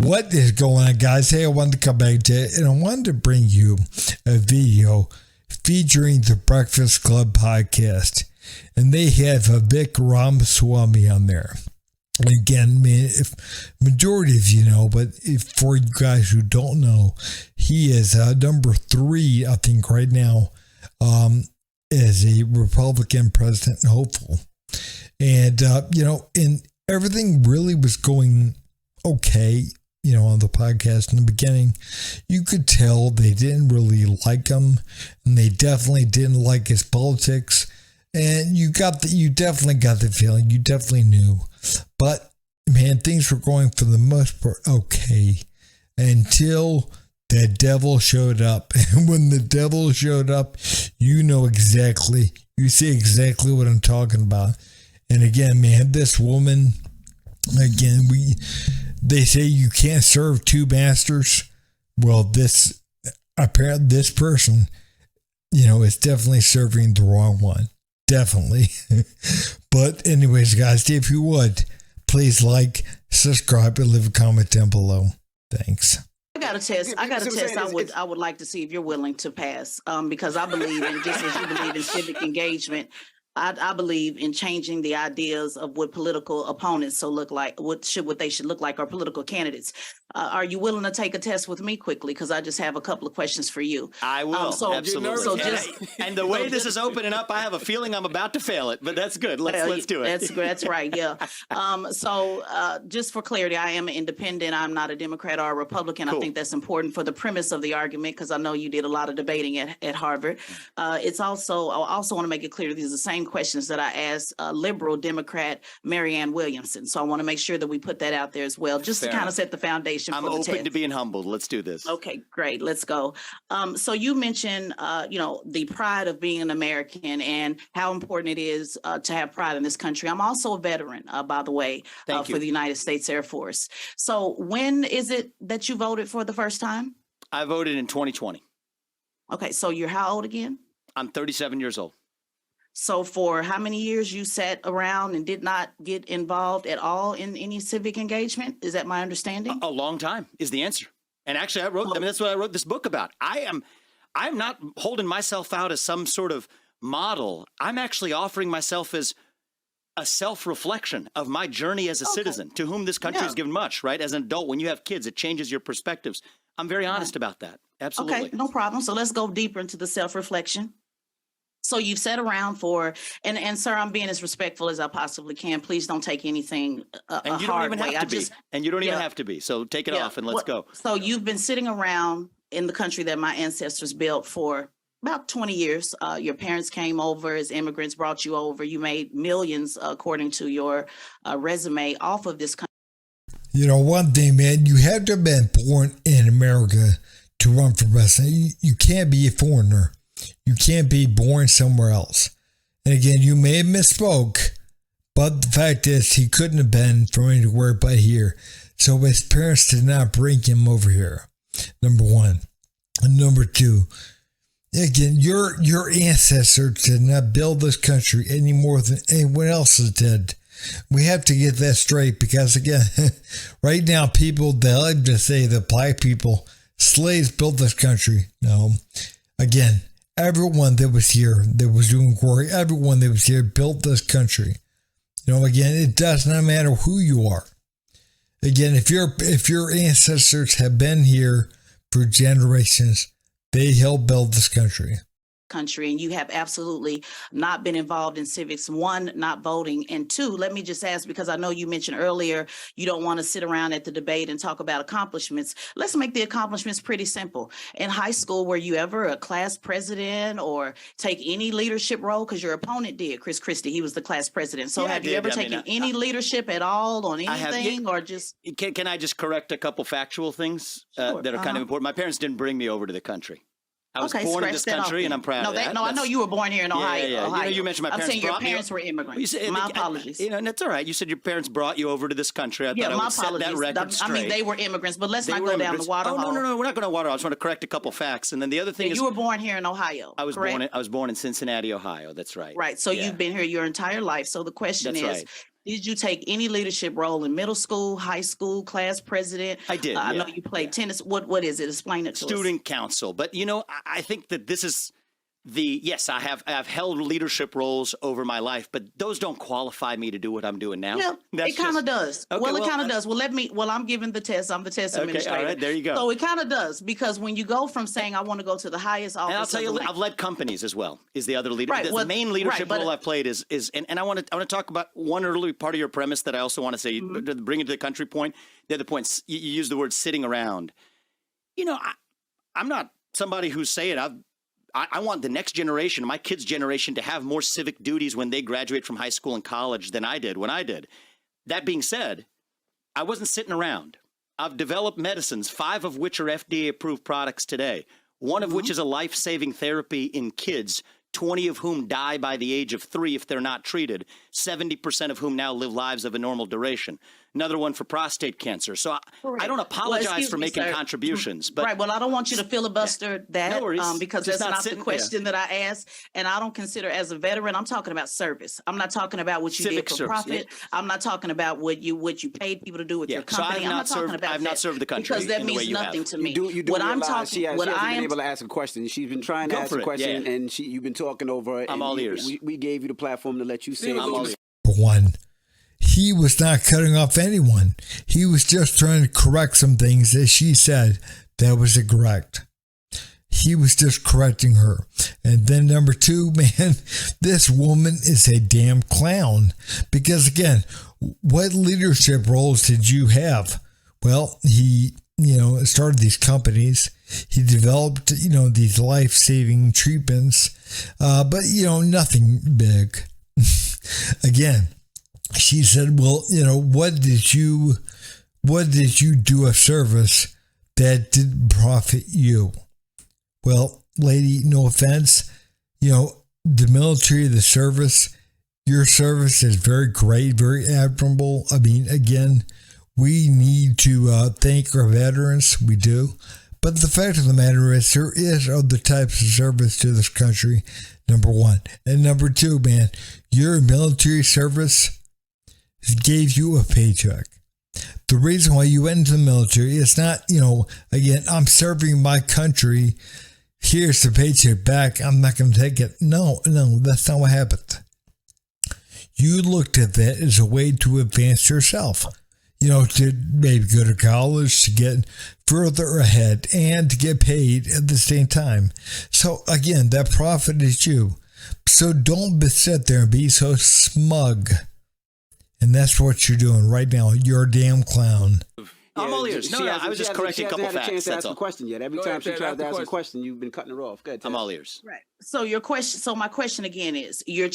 What is going on, guys? Hey, I wanted to come back to it, and I wanted to bring you a video featuring the Breakfast Club podcast. And they have Vivek Ramaswamy on there. Again, man, if majority of you know, but if for you guys who don't know, he is number 3, I think, right now, as a Republican president and hopeful. And, and everything really was going okay, on the podcast in the beginning. You could tell they didn't really like him, and they definitely didn't like his politics. And you definitely got the feeling, you definitely knew. But, man, things were going for the most part okay until the devil showed up. And when the devil showed up, you see exactly what I'm talking about. And again, man, this woman, they say you can't serve 2 masters. Well, this person, is definitely serving the wrong one. Definitely. But anyways, guys, if you would, please like, subscribe, and leave a comment down below. Thanks. I got a test. I would like to see if you're willing to pass, because I believe in, just as you believe in civic engagement, I believe in changing the ideas of what political opponents look like, what they should look like, or political candidates. Are you willing to take a test with me quickly? Because I just have a couple of questions for you. I will, absolutely. And the way this is opening up, I have a feeling I'm about to fail it, but that's good. Let's do it. That's right, yeah. Just for clarity, I am an independent. I'm not a Democrat or a Republican. Cool. I think that's important for the premise of the argument, because I know you did a lot of debating at Harvard. I also want to make it clear these are the same questions that I asked liberal Democrat Marianne Williamson. So I want to make sure that we put that out there as well, just to kind of set the foundation. I'm open to being humbled. Let's do this. Okay, great. Let's go. So you mentioned, the pride of being an American and how important it is to have pride in this country. I'm also a veteran, by the way, for the United States Air Force. So when is it that you voted for the first time? I voted in 2020. Okay, so you're how old again? I'm 37 years old. So for how many years you sat around and did not get involved at all in any civic engagement? Is that my understanding? A long time is the answer. And actually, that's what I wrote this book about. I'm not holding myself out as some sort of model. I'm actually offering myself as a self-reflection of my journey as a citizen, to whom this country has given much, right? As an adult, when you have kids, it changes your perspectives. I'm very honest about that. Absolutely. Okay, no problem. So let's go deeper into the self-reflection. So you've sat around for, and sir, I'm being as respectful as I possibly can. Please don't take anything and you don't even have to be. And you don't even have to be. So take it off and let's go. So you've been sitting around in the country that my ancestors built for about 20 years. Your parents came over as immigrants, brought you over. You made millions, according to your resume, off of this country. One thing, man, you have to have been born in America to run for president. You can't be a foreigner. You can't be born somewhere else. And again, you may have misspoke, but the fact is he couldn't have been from anywhere but here. So his parents did not bring him over here, number one. And number two, again, your ancestors did not build this country any more than anyone else did. We have to get that straight, because again, right now people, they like to say that black people, slaves built this country. No, again, everyone that was here, that was doing work, everyone that was here built this country. Again, it does not matter who you are. Again, if your ancestors have been here for generations, they helped build this country. And you have absolutely not been involved in civics. 1, not voting, and 2, let me just ask, because I know you mentioned earlier you don't want to sit around at the debate and talk about accomplishments. Let's make the accomplishments pretty simple. In high school, were you ever a class president or take any leadership role? Because your opponent did, Chris Christie, he was the class president. So have you ever taken any leadership at all on anything, or just? Can I just correct a couple factual things that are kind of important? My parents didn't bring me over to the country. I was born in this country, and I'm proud of that. No, I know you were born here in Ohio. Yeah. Ohio. You mentioned my parents. I'm saying your parents were immigrants. My apologies. And that's all right. You said your parents brought you over to this country. I thought I would set that record straight. I mean, they were immigrants, but let's not go down the water hole. Oh, no, we're not going to water hole. I just want to correct a couple facts. And then the other thing is, you were born here in Ohio. I was born in Cincinnati, Ohio. That's right. Right. So you've been here your entire life. So the question is, Did you take any leadership role in middle school, high school, class president? I did. I know you played tennis. What is it? Explain it to us. Student council. But, I think that this is yes, I've held leadership roles over my life, but those don't qualify me to do what I'm doing now. Yeah, it kind of does. Okay, well, it kind of does. Well, I'm giving the test. I'm the test administrator. All right, there you go. So it kind of does, because when you go from saying I want to go to the highest office, and I'll tell you, I've led companies as well. Is the other leader? Right, the main leadership role I've played is and I want to talk about one early part of your premise that I also want to say, to bring it to the country point. The other point, you use the word sitting around. I'm not somebody who's saying I want the next generation, my kids' generation, to have more civic duties when they graduate from high school and college than I did when I did. That being said, I wasn't sitting around. I've developed medicines, 5 of which are FDA-approved products today, one of which is a life-saving therapy in kids, 20 of whom die by the age of 3 if they're not treated, 70% of whom now live lives of a normal duration. Another one for prostate cancer. So I don't apologize for making contributions. But right. Well, I don't want you to filibuster that no worries. Because that's not the question that I asked. And I don't consider, as a veteran, I'm talking about service. I'm not talking about what you civic did for service, profit. yeah. I'm not talking about what you paid people to do with your company. So I'm not talking about I've not served the country because that in the way means you nothing have. to me. You do what I'm realize talking, she hasn't what I been am able to ask a question. She's been trying to ask a question, and you've been talking over it. I'm all ears. We gave you the platform to let you say it. One, he was not cutting off anyone. He was just trying to correct some things that she said that was incorrect. He was just correcting her. And then number 2, man, this woman is a damn clown. Because again, what leadership roles did you have? Well, he, started these companies. He developed, these life-saving treatments, but, nothing big. Again, she said, well, what did you do a service that didn't profit you? Well, lady, no offense, the military, the service, your service is very great, very admirable. I mean, again, we need to thank our veterans. We do. But the fact of the matter is there is other types of service to this country, number 1. And number 2, man, your military service gave you a paycheck. The reason why you went into the military is not, again, I'm serving my country. Here's the paycheck back. I'm not going to take it. No, that's not what happened. You looked at that as a way to advance yourself. To maybe go to college, to get further ahead, and to get paid at the same time. So again, that profit is you. So don't sit there and be so smug. And that's what you're doing right now. You're a damn clown. I'm all ears. No, I was just correcting a couple facts. She hasn't had a chance to That's ask a all. question yet. Every time she tries to ask a question, you've been cutting her off. Go ahead, I'm all ears. Right. So my question again is, your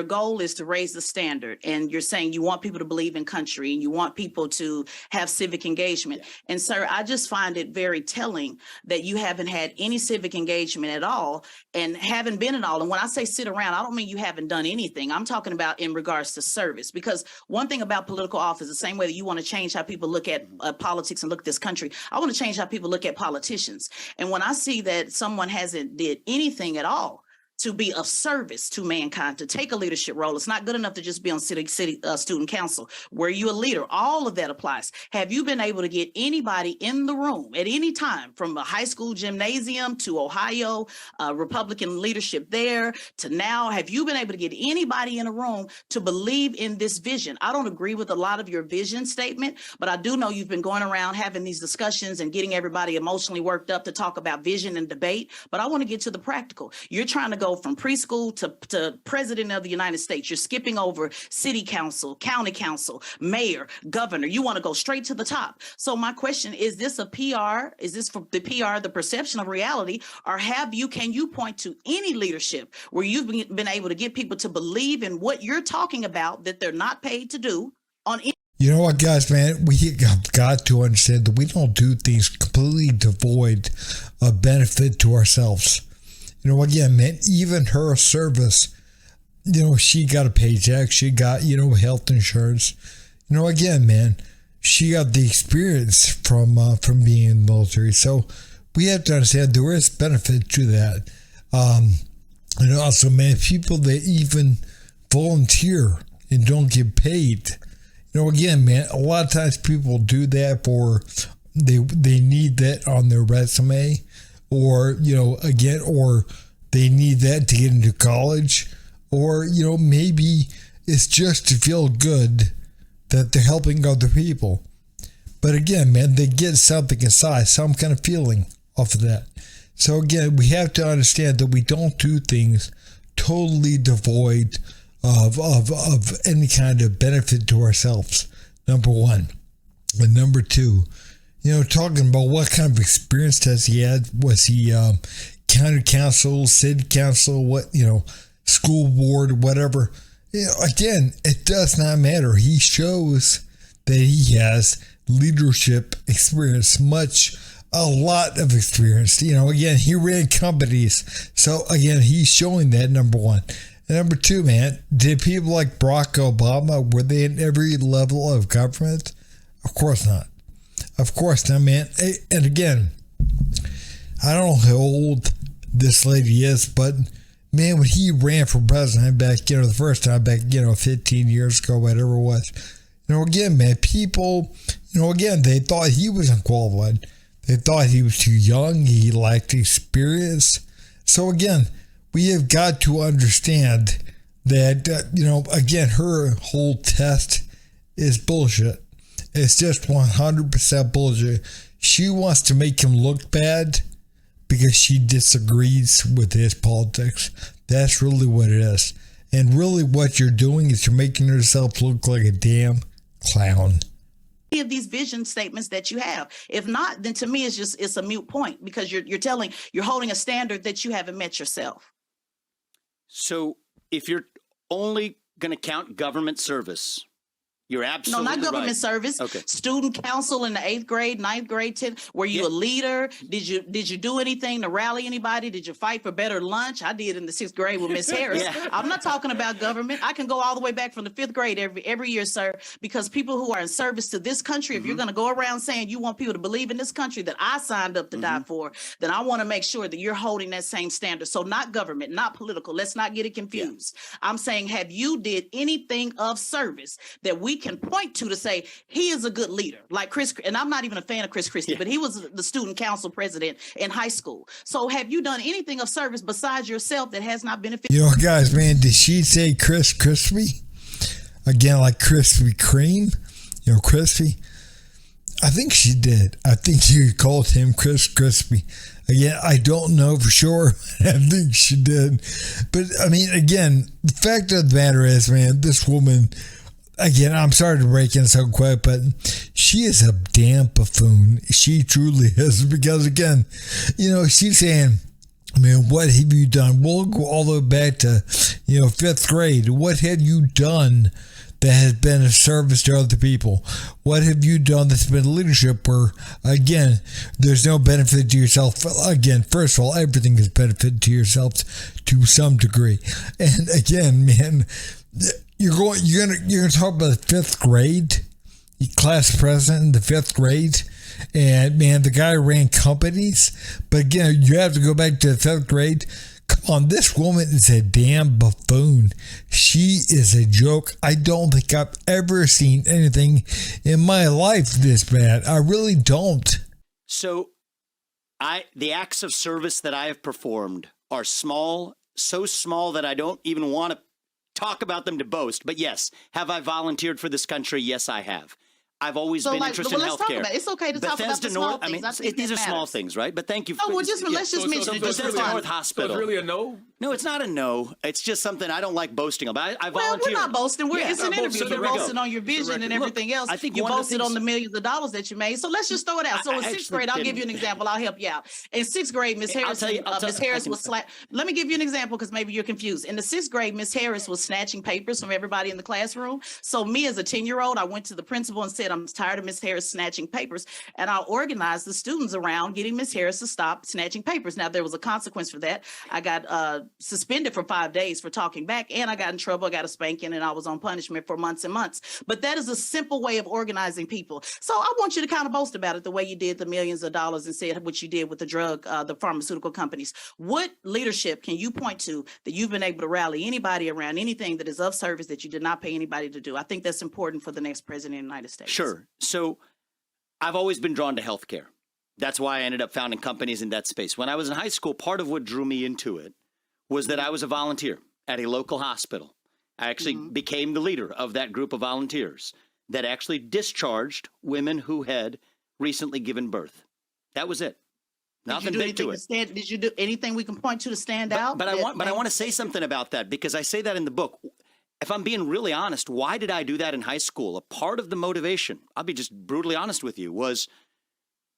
goal is to raise the standard, and you're saying you want people to believe in country and you want people to have civic engagement. Yeah. And sir, I just find it very telling that you haven't had any civic engagement at all and haven't been at all. And when I say sit around, I don't mean you haven't done anything. I'm talking about in regards to service, because one thing about political office, the same way that you want to change how people look at politics and look at this country, I want to change how people look at politicians. And when I see that someone hasn't did anything at all to be of service to mankind, to take a leadership role. It's not good enough to just be on city student council. Were you a leader? All of that applies. Have you been able to get anybody in the room at any time, from a high school gymnasium to Ohio, Republican leadership there to now? Have you been able to get anybody in a room to believe in this vision? I don't agree with a lot of your vision statement, but I do know you've been going around having these discussions and getting everybody emotionally worked up to talk about vision and debate. But I want to get to the practical. You're trying to go from preschool to president of the United States. You're skipping over city council, county council, mayor, governor. You want to go straight to the top. So my question is this a PR? Is this for the PR, the perception of reality? Or can you point to any leadership where you've been able to get people to believe in what you're talking about that they're not paid to do on any? You know what, guys, man, we have got to understand that we don't do things completely devoid of benefit to ourselves. Again, man, even her service, she got a paycheck. She got, health insurance. Again, man, she got the experience from being in the military. So we have to understand there is benefit to that. And also, man, people that even volunteer, and don't get paid. Again, man, a lot of times people do that for they need that on their resume, or or they need that to get into college, or maybe it's just to feel good that they're helping other people. But again, man, they get something inside, some kind of feeling off of that. So again, we have to understand that we don't do things totally devoid of any kind of benefit to ourselves, number one. And number two, talking about what kind of experience has he had. Was he county council, city council, school board, whatever? Again, it does not matter. He shows that he has leadership experience, a lot of experience. Again, he ran companies. So again, he's showing that, number one. And number two, man, did people like Barack Obama, were they in every level of government? Of course not. Of course not, man. And again, I don't know how old this lady is, but man, when he ran for president back, the first time back, 15 years ago, whatever it was, again, man, people, again, they thought he was unqualified. They thought he was too young. He lacked experience. So again, we have got to understand that, again, her whole test is bullshit. It's just 100% bullshit. She wants to make him look bad because she disagrees with his politics. That's really what it is. And really what you're doing is you're making yourself look like a damn clown. Of these vision statements that you have. If not, then to me it's a moot point, because you're holding a standard that you haven't met yourself. So if you're only going to count government service, you're absolutely no, not government right. Service. Okay. Student council in the 8th grade, 9th grade, 10th. Were you a leader? Did you do anything to rally anybody? Did you fight for better lunch? I did in the 6th grade with Miss Harris. I'm not talking about government. I can go all the way back from the 5th grade every year, sir, because people who are in service to this country, if you're going to go around saying you want people to believe in this country that I signed up to die for, then I want to make sure that you're holding that same standard. So not government, not political. Let's not get it confused. I'm saying, have you did anything of service that we can point to say he is a good leader, like Chris? And I'm not even a fan of Chris Christie, but he was the student council president in high school. So have you done anything of service besides yourself that has not benefited? Guys, man, did she say Chris Crispy? Again, like Krispy Kreme? Crispy? I think she did. I think she called him Chris Crispy. Again, I don't know for sure. I think she did. But, I mean, again, the fact of the matter is, man, this woman, again, I'm sorry to break in so quick, but she is a damn buffoon. She truly is, because, again, she's saying, man, what have you done? We'll go all the way back to, 5th grade. What have you done that has been of service to other people? What have you done that's been leadership where, again, there's no benefit to yourself? Again, first of all, everything is benefit to yourself to some degree. And again, man, you're gonna talk about the 5th grade, class president in the 5th grade, and man, the guy ran companies. But again, you have to go back to the 5th grade. Come on, this woman is a damn buffoon. She is a joke. I don't think I've ever seen anything in my life this bad. I really don't. So, the acts of service that I have performed are small, so small that I don't even want to talk about them to boast. But yes, have I volunteered for this country? Yes, I have. I've always been interested in healthcare. It's okay to talk about the small things. These are small things, right? But thank you. Let's just mention Bethesda North Hospital. So it's really a no? No, it's not a no. It's just something I don't like boasting about. I volunteer. We're not boasting. It's an interview. You're boasting on your vision and everything else. I think you boasted on the millions of dollars that you made. So let's just throw it out. So in 6th grade, I'll give you an example. I'll help you out. In 6th grade, Miss Harris was let me give you an example, because maybe you're confused. In the 6th grade, Miss Harris was snatching papers from everybody in the classroom. So me as a 10-year-old, I went to the principal and said, I'm tired of Miss Harris snatching papers. And I organized the students around getting Miss Harris to stop snatching papers. Now, there was a consequence for that. I got suspended for 5 days for talking back, and I got in trouble. I got a spanking, and I was on punishment for months and months. But that is a simple way of organizing people. So I want you to kind of boast about it the way you did the millions of dollars and said what you did with the pharmaceutical companies. What leadership can you point to that you've been able to rally anybody around anything that is of service that you did not pay anybody to do? I think that's important for the next president of the United States. Sure. So I've always been drawn to healthcare. That's why I ended up founding companies in that space. When I was in high school, part of what drew me into it was that I was a volunteer at a local hospital. I actually became the leader of that group of volunteers that actually discharged women who had recently given birth. That was it. Nothing big to it. Did you do anything we can point to stand out? But I want to say something about that, because I say that in the book. If I'm being really honest, why did I do that in high school? A part of the motivation, I'll be just brutally honest with you, was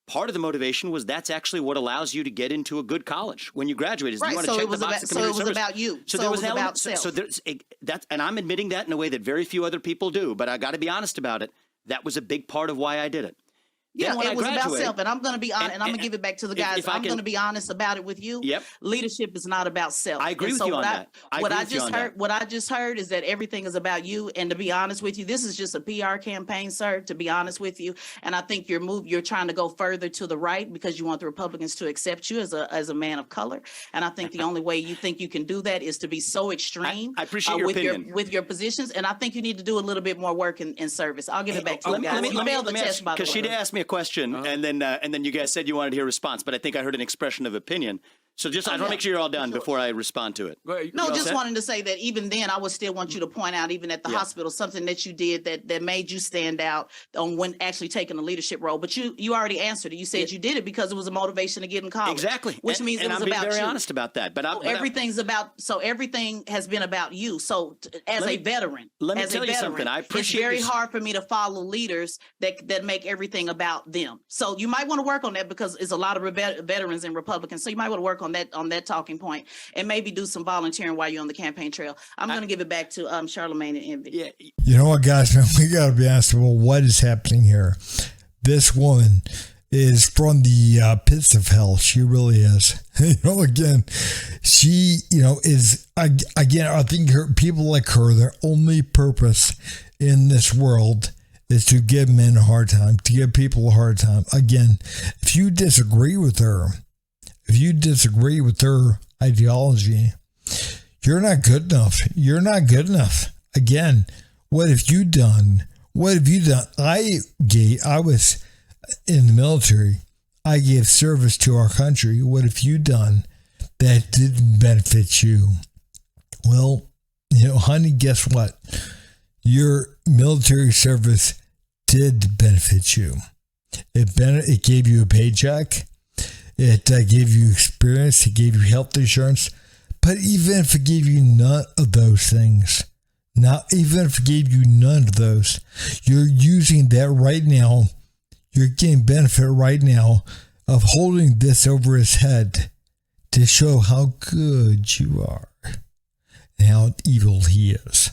part of the motivation was that's actually what allows you to get into a good college when you graduate. Is you want to check the box of community service. So it was about you. So there was an element. So there's that, and I'm admitting that in a way that very few other people do. But I got to be honest about it. That was a big part of why I did it. Yeah, it was about self, and I'm going to be honest, and I'm going to give it back to the guys. I'm going to be honest about it with you. Yep. Leadership is not about self. I agree with you on that. What I just heard is that everything is about you. And to be honest with you, this is just a PR campaign, sir. To be honest with you, and I think you're trying to go further to the right because you want the Republicans to accept you as a man of color. And I think the only way you think you can do that is to be so extreme. I appreciate your opinion with your positions, and I think you need to do a little bit more work in service. I'll give it back to you guys. You failed the test, by the way. Because she did ask me a question, and then you guys said you wanted to hear a response, but I think I heard an expression of opinion. So just I want to make sure you're all done before I respond to it. No, just wanting to say that even then, I would still want you to point out, even at the hospital, something that you did that made you stand out on when actually taking a leadership role. But you already answered it. You said you did it because it was a motivation to get in college. Exactly. Which means it was about you. And I'm being very honest about that. But everything has been about you. So as a veteran, let me tell you something. I appreciate it's very hard for me to follow leaders that make everything about them. So you might want to work on that because it's a lot of veterans and Republicans. So you might want to work on that talking point and maybe do some volunteering while you're on the campaign trail. I'm going to give it back to Charlamagne and Envy. Yeah. You know what, guys? We got to be honest. Well, what is happening here? This woman is from the pits of hell. She really is. Again, she, is, again, I think people like her, their only purpose in this world is to give men a hard time, to give people a hard time. Again, if you disagree with her, if you disagree with her ideology, you're not good enough. You're not good enough. Again, what have you done? What have you done? I was in the military. I gave service to our country. What have you done that didn't benefit you? Well, honey, guess what? Your military service did benefit you. It gave you a paycheck. It gave you experience. It gave you health insurance. But even if it gave you none of those things, even if it gave you none of those, you're using that right now. You're getting benefit right now of holding this over his head to show how good you are and how evil he is.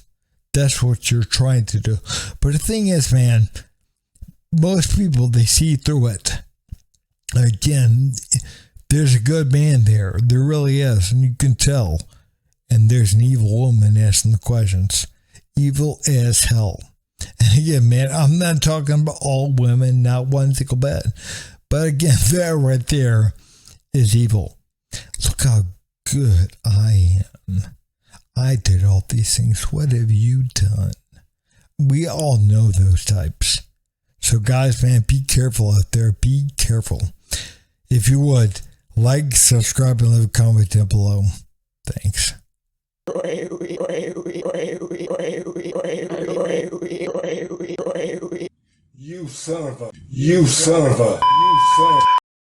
That's what you're trying to do. But the thing is, man, most people, they see through it. Again, there's a good man there. There really is. And you can tell. And there's an evil woman asking the questions. Evil as hell. And again, man, I'm not talking about all women, not one single bit. But again, that right there is evil. Look how good I am. I did all these things. What have you done? We all know those types. So guys, man, be careful out there. Be careful. If you would, like, subscribe, and leave a comment down below. Thanks. You son of a